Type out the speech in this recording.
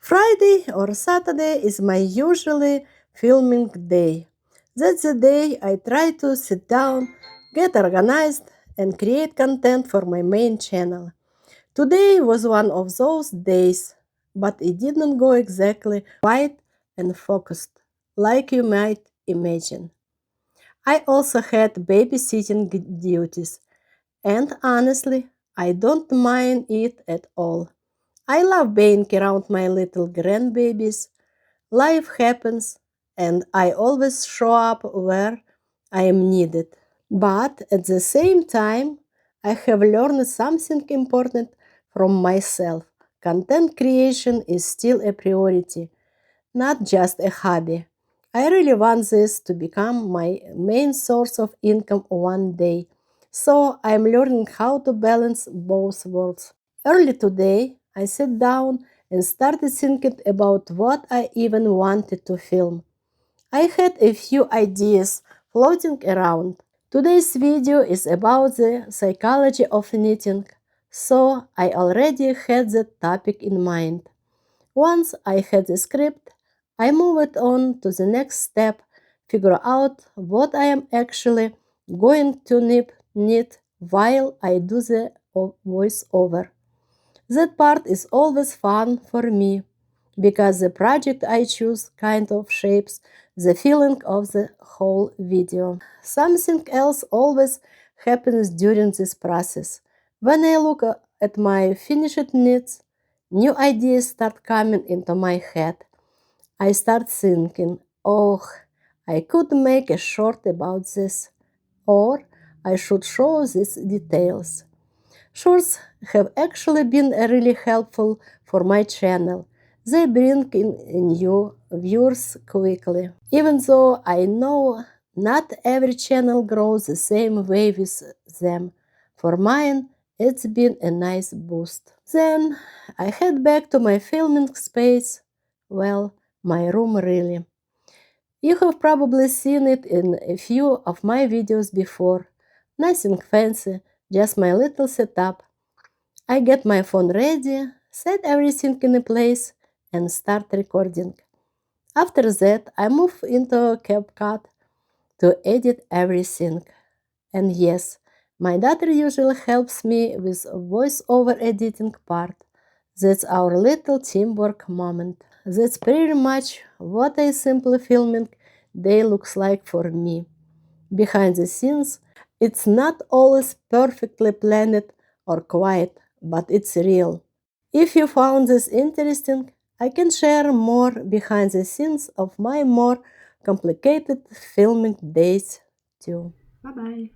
Friday or Saturday is my usually filming day. That's the day I try to sit down, get organized, and create content for my main channel. Today was one of those days, but it didn't go exactly quiet and focused, like you might imagine. I also had babysitting duties, and honestly, I don't mind it at all. I love being around my little grandbabies. Life happens, and I always show up where I am needed. But at the same time, I have learned something important from myself. Content creation is still a priority, not just a hobby. I really want this to become my main source of income one day. So I'm learning how to balance both worlds. Early today, I sat down and started thinking about what I even wanted to film. I had a few ideas floating around. Today's video is about the psychology of knitting, so I already had that topic in mind. Once I had the script, I moved on to the next step, figure out what I am actually going to knit while I do the voiceover. That part is always fun for me because the project I choose kind of shapes the feeling of the whole video. Something else always happens during this process. When I look at my finished knits, new ideas start coming into my head. I start thinking, oh, I could make a short about this, or I should show these details. Shorts have actually been really helpful for my channel. They bring in new viewers quickly. Even though I know not every channel grows the same way with them. For mine, it's been a nice boost. Then I head back to my filming space. Well, my room really. You have probably seen it in a few of my videos before. Nothing fancy, just my little setup. I get my phone ready, set everything in place, and start recording. After that, I move into CapCut to edit everything. And yes, my daughter usually helps me with voiceover editing part. That's our little teamwork moment. That's pretty much what a simple filming day looks like for me. Behind the scenes, it's not always perfectly planned or quiet, but it's real. If you found this interesting, I can share more behind the scenes of my more complicated filming days too. Bye bye.